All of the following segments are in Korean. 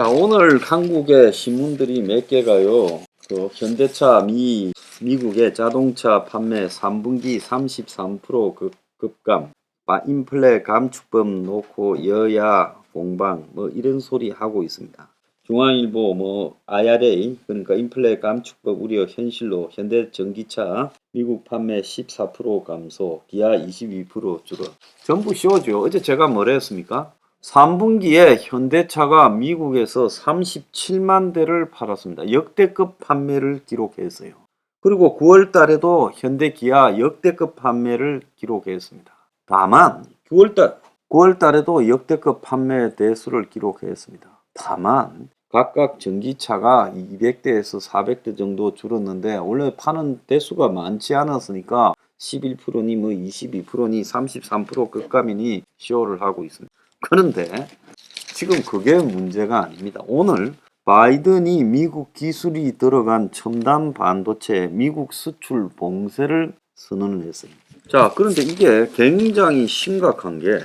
자, 오늘 한국의 신문들이 몇 개가요. 현대차 미국의 자동차 판매 3분기 33% 급감, 인플레 감축법 놓고 여야 공방 이런 소리 하고 있습니다. 중앙일보 IRA 그러니까 인플레 감축법 우려 현실로 현대전기차 미국 판매 14% 감소, 기아 22% 줄어. 전부 쇼죠. 어제 제가 뭐라 했습니까? 3분기에 현대차가 미국에서 37만 대를 팔았습니다. 역대급 판매를 기록했어요. 그리고 9월 달에도 현대 기아 역대급 판매를 기록했습니다. 다만 9월 달에도 역대급 판매 대수를 기록했습니다. 다만 각각 전기차가 200대에서 400대 정도 줄었는데 원래 파는 대수가 많지 않았으니까 11%니 22%니 33% 급감이니 쇼를 하고 있습니다. 그런데 지금 그게 문제가 아닙니다. 오늘 바이든이 미국 기술이 들어간 첨단 반도체 미국 수출 봉쇄를 선언을 했어요. 자, 그런데 이게 굉장히 심각한 게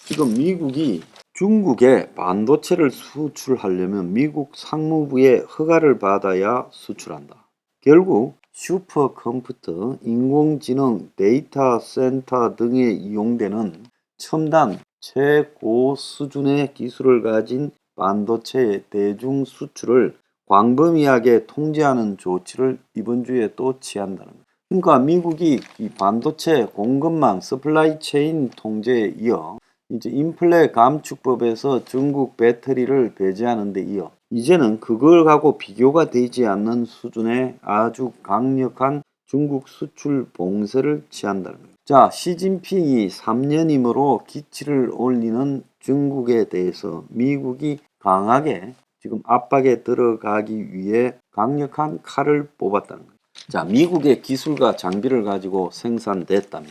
지금 미국이 중국에 반도체를 수출하려면 미국 상무부의 허가를 받아야 수출한다. 결국 슈퍼컴퓨터, 인공지능, 데이터 센터 등에 이용되는 첨단 최고 수준의 기술을 가진 반도체의 대중 수출을 광범위하게 통제하는 조치를 이번 주에 또 취한다는 거예요. 그러니까 미국이 이 반도체 공급망 서플라이 체인 통제에 이어 이제 인플레 감축법에서 중국 배터리를 배제하는 데 이어 이제는 그걸 하고 비교가 되지 않는 수준의 아주 강력한 중국 수출 봉쇄를 취한다는 거예요. 자, 시진핑이 3년임으로 기치를 올리는 중국에 대해서 미국이 강하게 지금 압박에 들어가기 위해 강력한 칼을 뽑았다는 거예요. 자, 미국의 기술과 장비를 가지고 생산됐다면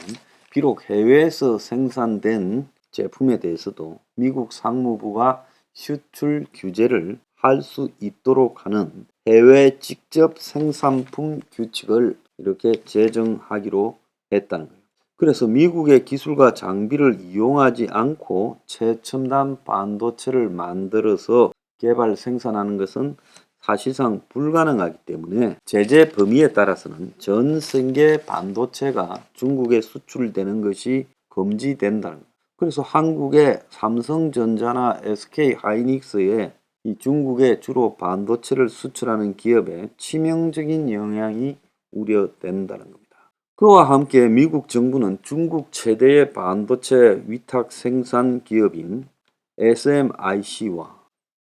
비록 해외에서 생산된 제품에 대해서도 미국 상무부가 수출 규제를 할 수 있도록 하는 해외 직접 생산품 규칙을 이렇게 제정하기로 했다는 거예요. 그래서 미국의 기술과 장비를 이용하지 않고 최첨단 반도체를 만들어서 개발 생산하는 것은 사실상 불가능하기 때문에 제재 범위에 따라서는 전 세계 반도체가 중국에 수출되는 것이 금지된다는 거예요. 그래서 한국의 삼성전자나 SK하이닉스에 이 중국에 주로 반도체를 수출하는 기업에 치명적인 영향이 우려된다는 겁니다. 그와 함께 미국 정부는 중국 최대의 반도체 위탁 생산 기업인 SMIC와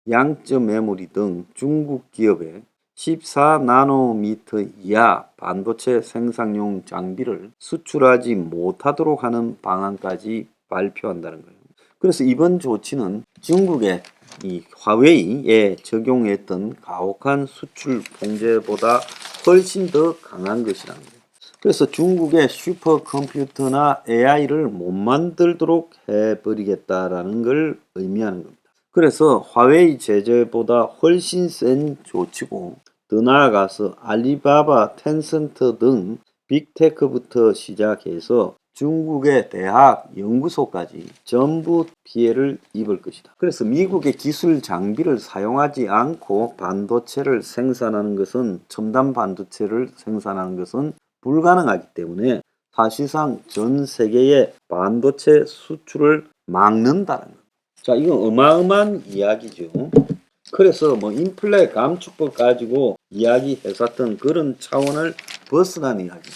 양적 메모리 등 중국 기업에 14나노미터 이하 반도체 생산용 장비를 수출하지 못하도록 하는 방안까지 발표한다는 거예요. 그래서 이번 조치는 중국의 이 화웨이에 적용했던 가혹한 수출 봉제보다 훨씬 더 강한 것이라는 거예요. 그래서 중국의 슈퍼컴퓨터나 AI를 못 만들도록 해버리겠다라는 걸 의미하는 겁니다. 그래서 화웨이 제재보다 훨씬 센 조치고 더 나아가서 알리바바, 텐센트 등 빅테크부터 시작해서 중국의 대학, 연구소까지 전부 피해를 입을 것이다. 그래서 미국의 기술 장비를 사용하지 않고 반도체를 생산하는 것은 첨단 반도체를 생산하는 것은 불가능하기 때문에 사실상 전 세계의 반도체 수출을 막는다는 것. 자, 이건 어마어마한 이야기죠. 그래서 인플레 감축법 가지고 이야기했었던 그런 차원을 벗어난 이야기.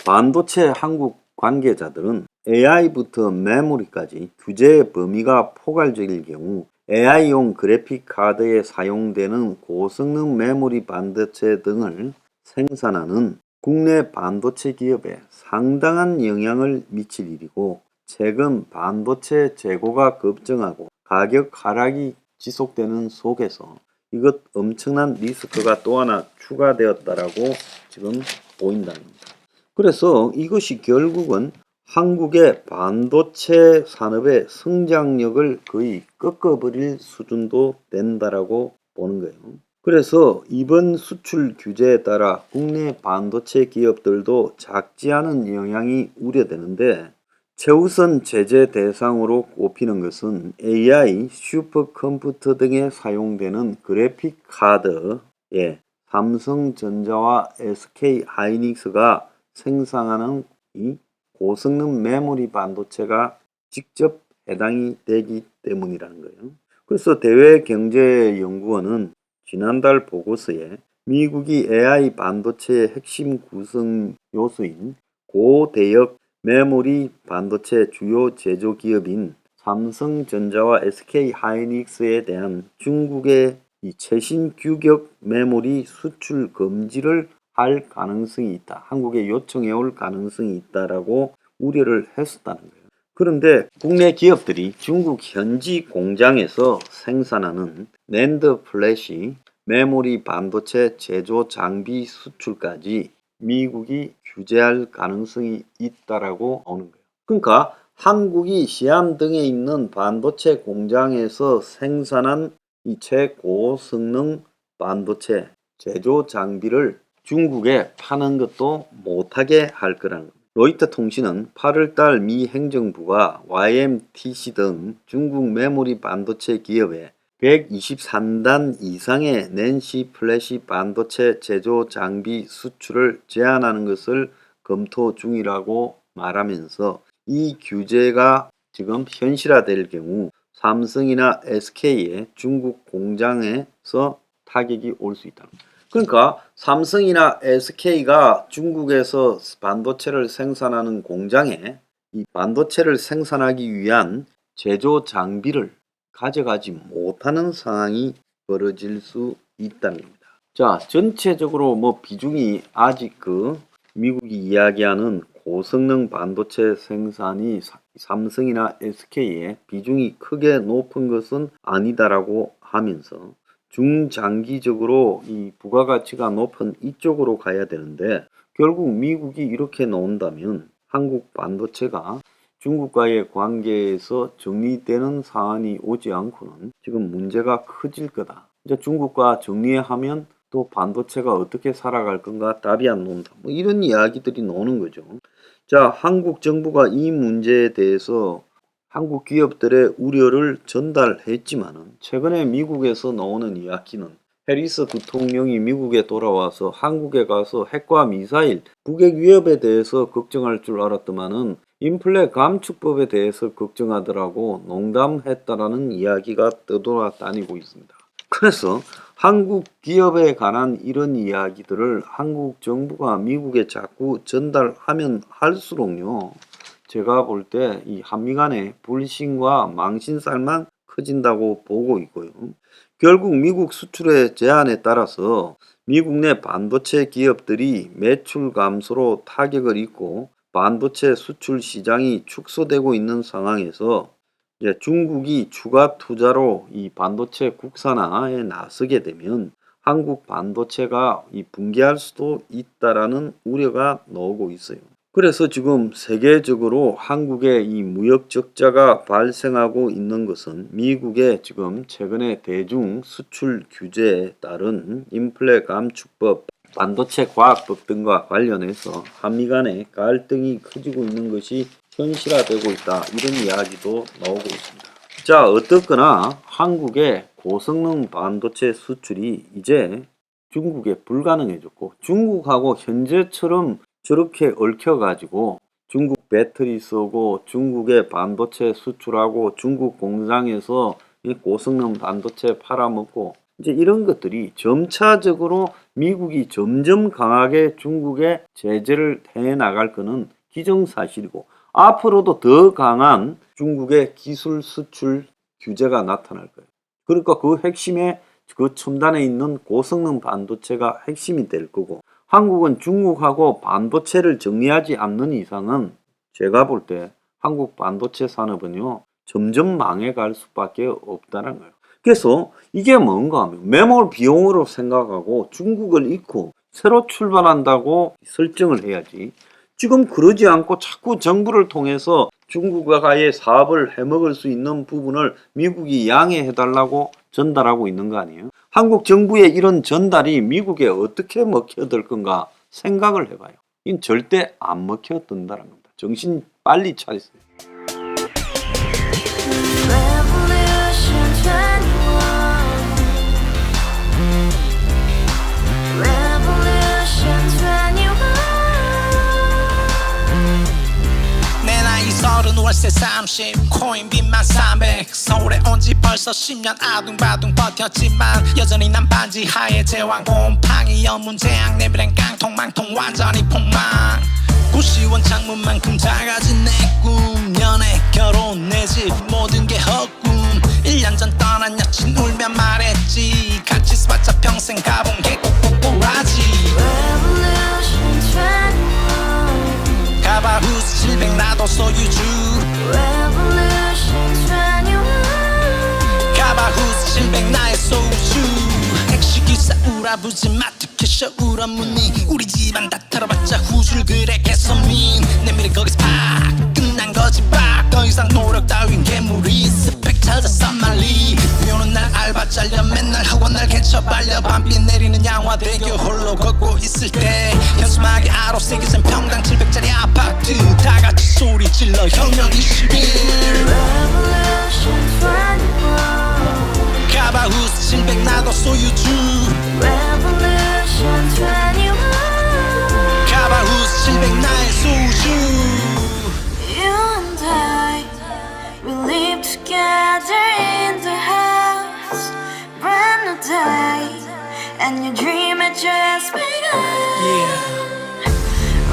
반도체 한국 관계자들은 AI부터 메모리까지 규제의 범위가 포괄적일 경우 AI용 그래픽 카드에 사용되는 고성능 메모리 반도체 등을 생산하는 국내 반도체 기업에 상당한 영향을 미칠 일이고 최근 반도체 재고가 급증하고 가격 하락이 지속되는 속에서 이것 엄청난 리스크가 또 하나 추가되었다라고 지금 보인다는 겁니다. 그래서 이것이 결국은 한국의 반도체 산업의 성장력을 거의 꺾어버릴 수준도 된다라고 보는 거예요. 그래서 이번 수출 규제에 따라 국내 반도체 기업들도 작지 않은 영향이 우려되는데 최우선 제재 대상으로 꼽히는 것은 AI, 슈퍼컴퓨터 등에 사용되는 그래픽 카드에 삼성전자와 SK하이닉스가 생산하는 이 고성능 메모리 반도체가 직접 해당이 되기 때문이라는 거예요. 그래서 대외경제연구원은 지난달 보고서에 미국이 AI 반도체의 핵심 구성 요소인 고대역 메모리 반도체 주요 제조 기업인 삼성전자와 SK하이닉스에 대한 중국의 이 최신 규격 메모리 수출 금지를 할 가능성이 있다. 한국에 요청해 올 가능성이 있다라고 우려를 했었다는 거예요. 그런데 국내 기업들이 중국 현지 공장에서 생산하는 낸드 플래시 메모리 반도체 제조 장비 수출까지 미국이 규제할 가능성이 있다라고 나오는 거예요. 그러니까 한국이 시안 등에 있는 반도체 공장에서 생산한 이 최고성능 반도체 제조 장비를 중국에 파는 것도 못하게 할 거라는 겁니다. 로이터 통신은 8월달 미 행정부가 YMTC 등 중국 메모리 반도체 기업에 123단 이상의 낸시 플래시 반도체 제조 장비 수출을 제한하는 것을 검토 중이라고 말하면서 이 규제가 지금 현실화될 경우 삼성이나 SK의 중국 공장에서 타격이 올 수 있다. 그러니까 삼성이나 SK가 중국에서 반도체를 생산하는 공장에 이 반도체를 생산하기 위한 제조 장비를 가져가지 못하는 상황이 벌어질 수 있다는 겁니다. 자, 전체적으로 뭐 비중이 아직 미국이 이야기하는 고성능 반도체 생산이 삼성이나 SK의 비중이 크게 높은 것은 아니다라고 하면서 중장기적으로 이 부가가치가 높은 이쪽으로 가야 되는데 결국 미국이 이렇게 나온다면 한국 반도체가 중국과의 관계에서 정리되는 사안이 오지 않고는 지금 문제가 커질 거다. 이제 중국과 정리하면 또 반도체가 어떻게 살아갈 건가 답이 안 나온다. 뭐 이런 이야기들이 나오는 거죠. 자, 한국 정부가 이 문제에 대해서 한국 기업들의 우려를 전달했지만은 최근에 미국에서 나오는 이야기는 해리스 부통령이 미국에 돌아와서 한국에 가서 핵과 미사일, 북핵 위협에 대해서 걱정할 줄 알았더만은 인플레 감축법에 대해서 걱정하더라고 농담했다라는 이야기가 떠돌아다니고 있습니다. 그래서 한국 기업에 관한 이런 이야기들을 한국 정부가 미국에 자꾸 전달하면 할수록요. 제가 볼 때 이 한미 간의 불신과 망신살만 커진다고 보고 있고요. 결국 미국 수출의 제한에 따라서 미국 내 반도체 기업들이 매출 감소로 타격을 입고 반도체 수출 시장이 축소되고 있는 상황에서 이제 중국이 추가 투자로 이 반도체 국산화에 나서게 되면 한국 반도체가 붕괴할 수도 있다라는 우려가 나오고 있어요. 그래서 지금 세계적으로 한국의 이 무역 적자가 발생하고 있는 것은 미국의 지금 최근에 대중 수출 규제에 따른 인플레 감축법, 반도체 과학법 등과 관련해서 한미 간의 갈등이 커지고 있는 것이 현실화되고 있다. 이런 이야기도 나오고 있습니다. 자, 어떻거나 한국의 고성능 반도체 수출이 이제 중국에 불가능해졌고 중국하고 현재처럼 저렇게 얽혀가지고 중국 배터리 쓰고 중국의 반도체 수출하고 중국 공장에서 이 고성능 반도체 팔아먹고 이제 이런 것들이 점차적으로 미국이 점점 강하게 중국에 제재를 해 나갈 거는 기정사실이고 앞으로도 더 강한 중국의 기술 수출 규제가 나타날 거예요. 그러니까 그 핵심에 그 첨단에 있는 고성능 반도체가 핵심이 될 거고 한국은 중국하고 반도체를 정리하지 않는 이상은 제가 볼 때 한국 반도체 산업은요 점점 망해갈 수밖에 없다는 거예요. 그래서 이게 뭔가 하면 매몰 비용으로 생각하고 중국을 잊고 새로 출발한다고 설정을 해야지 지금 그러지 않고 자꾸 정부를 통해서 중국과의 사업을 해먹을 수 있는 부분을 미국이 양해해달라고 전달하고 있는 거 아니에요? 한국 정부의 이런 전달이 미국에 어떻게 먹혀들 건가 생각을 해봐요. 이건 절대 안 먹혀든다는 겁니다. 정신 빨리 차리세요. 월세 30 코인빚만 300 서울에 온 지 벌써 10년 아둥바둥 버텼지만 여전히 난 반지 하에 제왕 곰팡이 연문 재앙 내비랭 깡통 망통 완전히 폭망 고시원 창문만큼 작아진 내 꿈 연애 결혼 내 집 모든 게 헛꿈 1년 전 떠난 여친 울며 말했지 같이 써봤자 평생 가본 게 꼭꼭꼬라지 Revolution 21 가바후스 700 나도 소유주 Revolution 21 가바후스 700 나의 소주 택시기사 우라부지 마트 캐셔 울어무니 우리 집안 다 털어봤자 후줄 그래 개선민 내미래 거기서 팍 끝난 거지 팍더 이상 노력 따윈 괴물이 스펙 찾아서 말리 비오는 날 알바 잘려 맨날 학원 날 개쳐 발려 밤비 내리는 양화대교 홀로 걷고 있을 때 현수막에 아로 새겨진 평당 700짜리 아파트 다같이 소리 질러 혁명 21 Revolution 21 가바후스 700 나도 소유주 Revolution 21 가바후스 700 나의 소주 You and I, we live together in the house. Brand new day, and your dream had just begun. Yeah.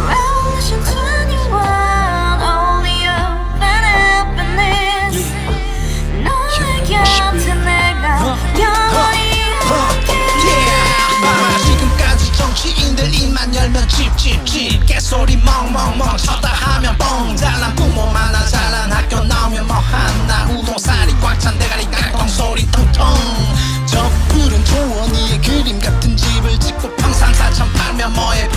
Revolution 21, only open happiness. 너의 곁에 내가 영원히 Yeah. 지금까지 정치인들 입만 열면 찝찝찝 개소리 멍멍멍 쳤다 하면 뻥 잘난 부모 만나 잘난 학교 나오면 뭐 하나 우동살이 꽉 찬 대가리 깡통 소리 통통 저 푸른 초원위에 그림 같은 집을 짓고 평산 사천 팔면 뭐해